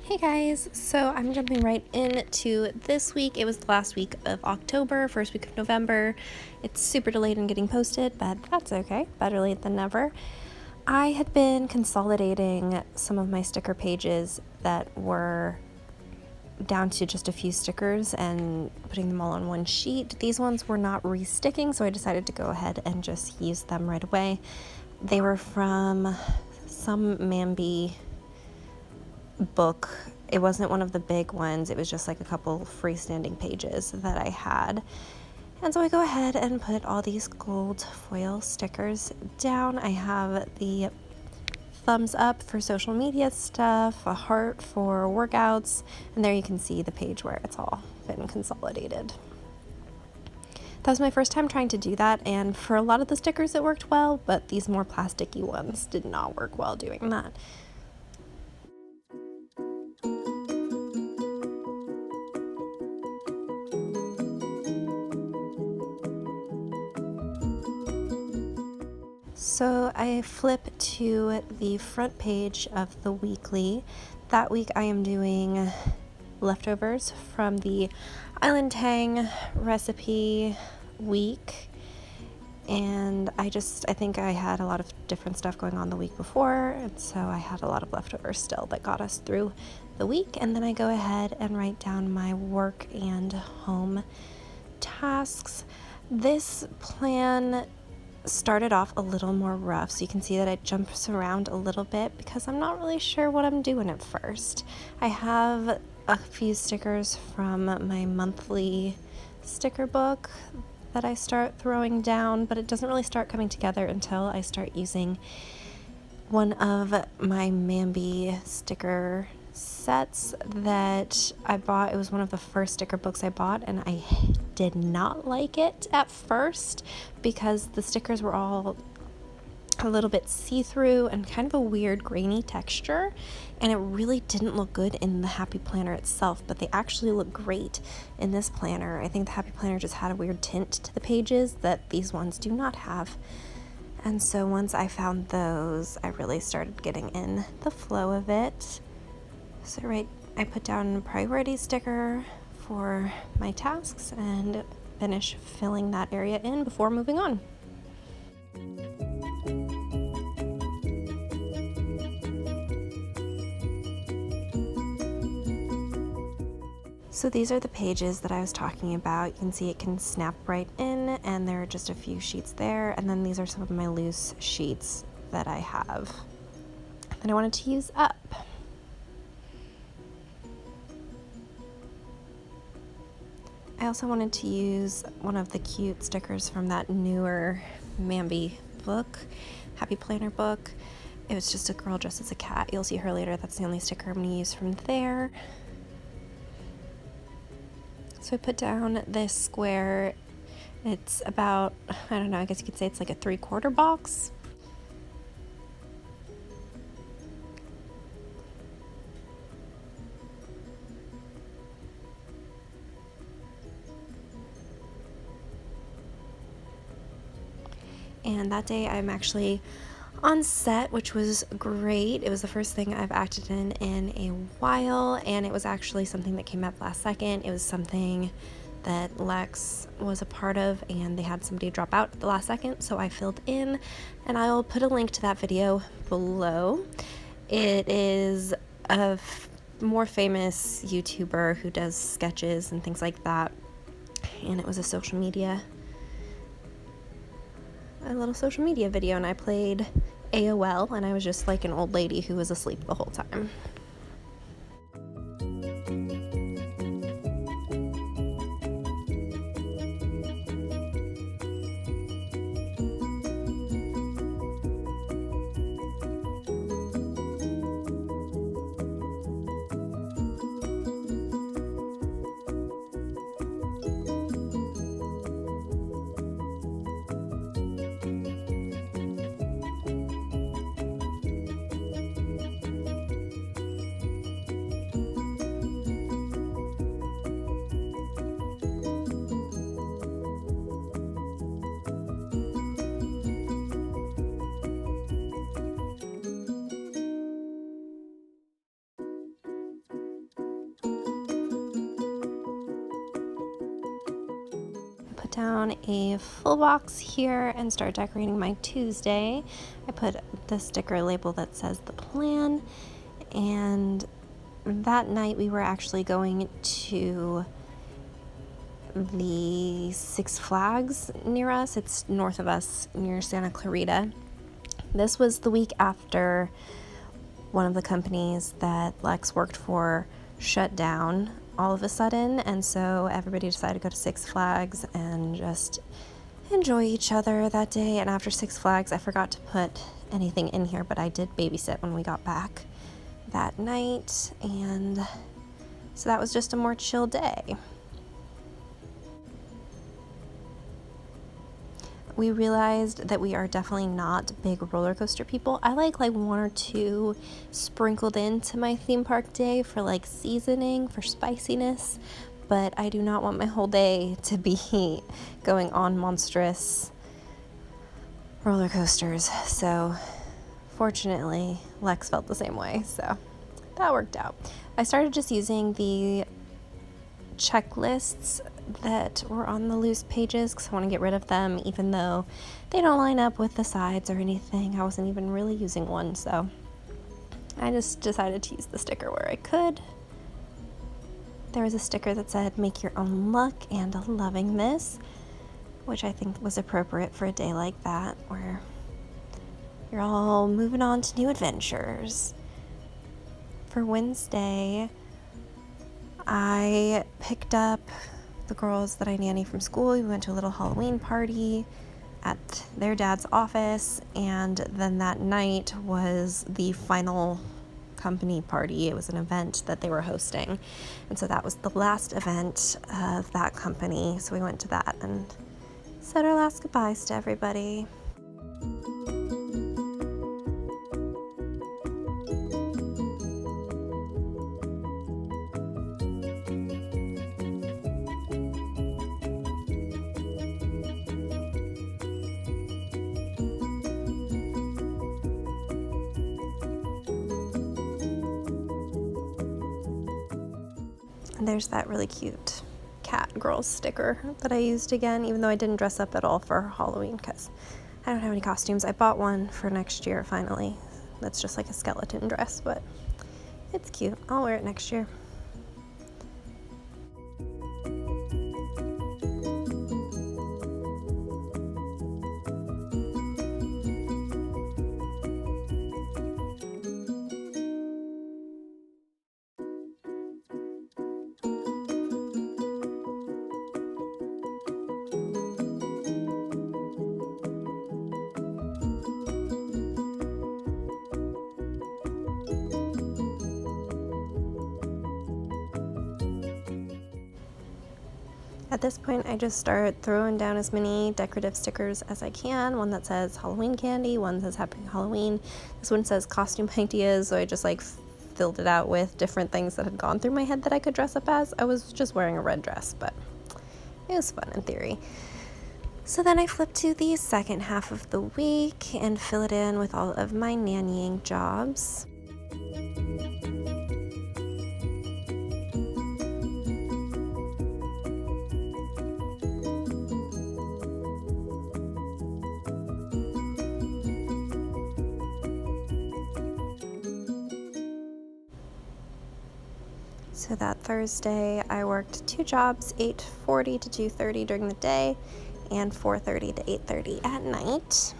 Hey guys, so I'm jumping right into this week. It was the last week of October, first week of November. It's super delayed in getting posted, but that's okay. Better late than never. I had been consolidating some of my sticker pages that were down to just a few stickers and putting them all on one sheet. These ones were not re-sticking, so I decided to go ahead and just use them right away. They were from some Mambi book. It wasn't one of the big ones, it was just like a couple freestanding pages that I had. And so I go ahead and put all these gold foil stickers down. I have the thumbs up for social media stuff, a heart for workouts, and there you can see the page where it's all been consolidated. That was my first time trying to do that, and for a lot of the stickers it worked well, but these more plasticky ones did not work well doing that. So I flip to the front page of the weekly. That week I am doing leftovers from the Island Tang recipe week. And I think I had a lot of different stuff going on the week before, and so I had a lot of leftovers still that got us through the week. And then I go ahead and write down my work and home tasks. This plan started off a little more rough, so you can see that it jumps around a little bit because I'm not really sure what I'm doing at first. I have a few stickers from my monthly sticker book that I start throwing down, but it doesn't really start coming together until I start using one of my Mambi sticker sets that I bought. It was one of the first sticker books I bought, and I did not like it at first because the stickers were all a little bit see-through and kind of a weird grainy texture, and it really didn't look good in the Happy Planner itself, but they actually look great in this planner. I think the Happy Planner just had a weird tint to the pages that these ones do not have. And so once I found those, I really started getting in the flow of it. So I put down a priority sticker for my tasks and finish filling that area in before moving on. So these are the pages that I was talking about. You can see it can snap right in, and there are just a few sheets there, and then these are some of my loose sheets that I have that I wanted to use up. I also wanted to use one of the cute stickers from that newer Mambi book, Happy Planner book. It was just a girl dressed as a cat. You'll see her later. That's the only sticker I'm going to use from there. So I put down this square. It's about, I don't know, I guess you could say it's like a 3/4 box. And that day I'm actually on set, which was great. It was the first thing I've acted in a while, and it was actually something that came up last second. It was something that Lex was a part of, and they had somebody drop out at the last second, so I filled in, and I'll put a link to that video below. It is a more famous YouTuber who does sketches and things like that, and it was a little social media video, and I played AOL, and I was just like an old lady who was asleep the whole time. put down a full box here and start decorating my Tuesday. I put the sticker label that says the plan, and that night we were actually going to the Six Flags near us. It's north of us near Santa Clarita. This was the week after one of the companies that Lex worked for shut down all of a sudden, and so everybody decided to go to Six Flags and just enjoy each other that day. And after Six Flags, I forgot to put anything in here, but I did babysit when we got back that night, and so that was just a more chill day. We realized that we are definitely not big roller coaster people. I like one or two sprinkled into my theme park day for like seasoning, for spiciness, but I do not want my whole day to be going on monstrous roller coasters. So fortunately, Lex felt the same way, so that worked out. I started just using the checklists that were on the loose pages because I want to get rid of them, even though they don't line up with the sides or anything. I wasn't even really using one, so I just decided to use the sticker where I could. There was a sticker that said make your own luck and loving this, which I think was appropriate for a day like that where you're all moving on to new adventures. For Wednesday, I picked up the girls that I nanny from school. We went to a little Halloween party at their dad's office, and then that night was the final company party. It was an event that they were hosting, and so that was the last event of that company, so we went to that and said our last goodbyes to everybody. There's that really cute cat girls sticker that I used again, even though I didn't dress up at all for Halloween because I don't have any costumes. I bought one for next year finally. That's just like a skeleton dress, but it's cute. I'll wear it next year. At this point, I just start throwing down as many decorative stickers as I can. One that says Halloween candy, one that says Happy Halloween. This one says costume ideas, so I just filled it out with different things that had gone through my head that I could dress up as. I was just wearing a red dress, but it was fun in theory. So then I flip to the second half of the week and fill it in with all of my nannying jobs. So that Thursday, I worked 2 jobs, 8:40 to 2:30 during the day, and 4:30 to 8:30 at night.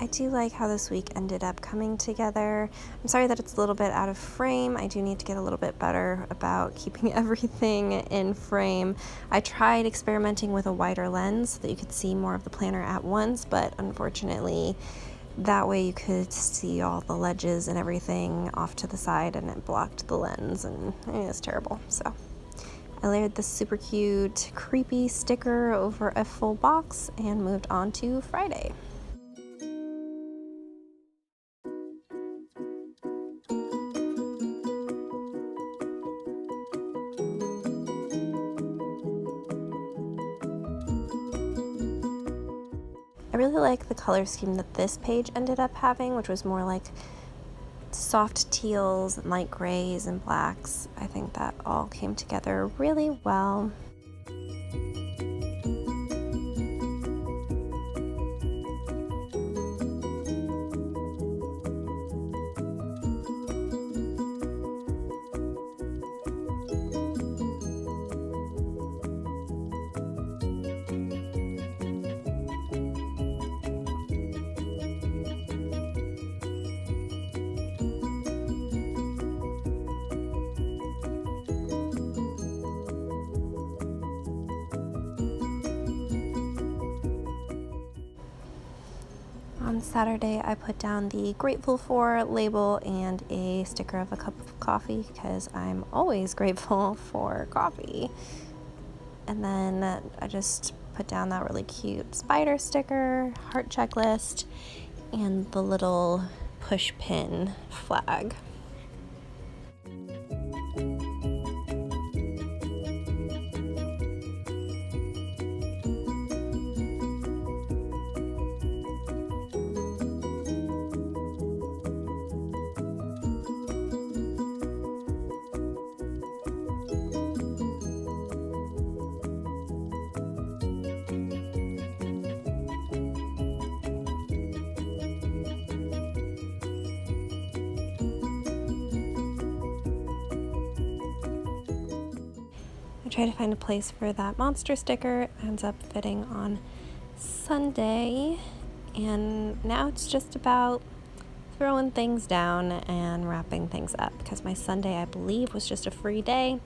I do like how this week ended up coming together. I'm sorry that it's a little bit out of frame. I do need to get a little bit better about keeping everything in frame. I tried experimenting with a wider lens so that you could see more of the planner at once, but unfortunately that way you could see all the ledges and everything off to the side, and it blocked the lens, and it was terrible. So I layered this super cute, creepy sticker over a full box and moved on to Friday. really like the color scheme that this page ended up having, which was more like soft teals and light grays and blacks. I think that all came together really well. On Saturday, I put down the Grateful For label and a sticker of a cup of coffee because I'm always grateful for coffee. And then I just put down that really cute spider sticker, heart checklist, and the little push pin flag. I try to find a place for that monster sticker. It ends up fitting on Sunday, and now it's just about throwing things down and wrapping things up because my Sunday, I believe, was just a free day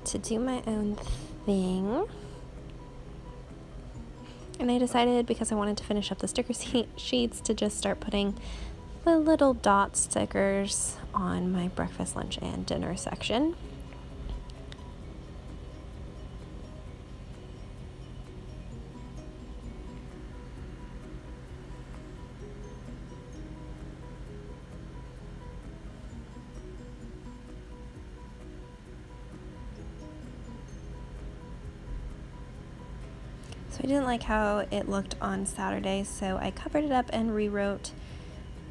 to do my own thing. And I decided, because I wanted to finish up the sticker sheets, to just start putting the little dot stickers on my breakfast, lunch, and dinner section. So I didn't like how it looked on Saturday, so I covered it up and rewrote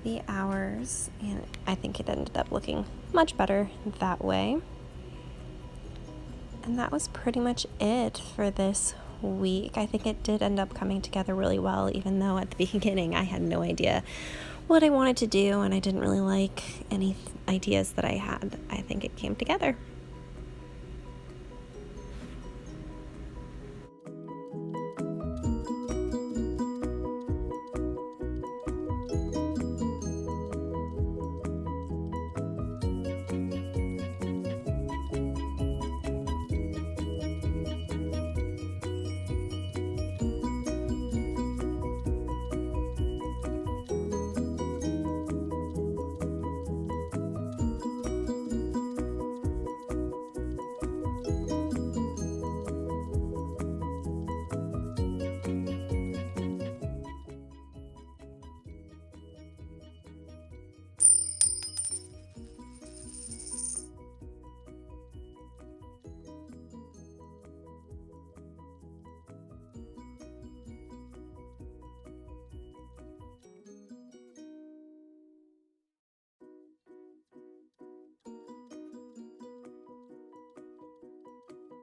the hours, and I think it ended up looking much better that way. And that was pretty much it for this week. I think it did end up coming together really well, even though at the beginning I had no idea what I wanted to do and I didn't really like any ideas that I had. I think it came together.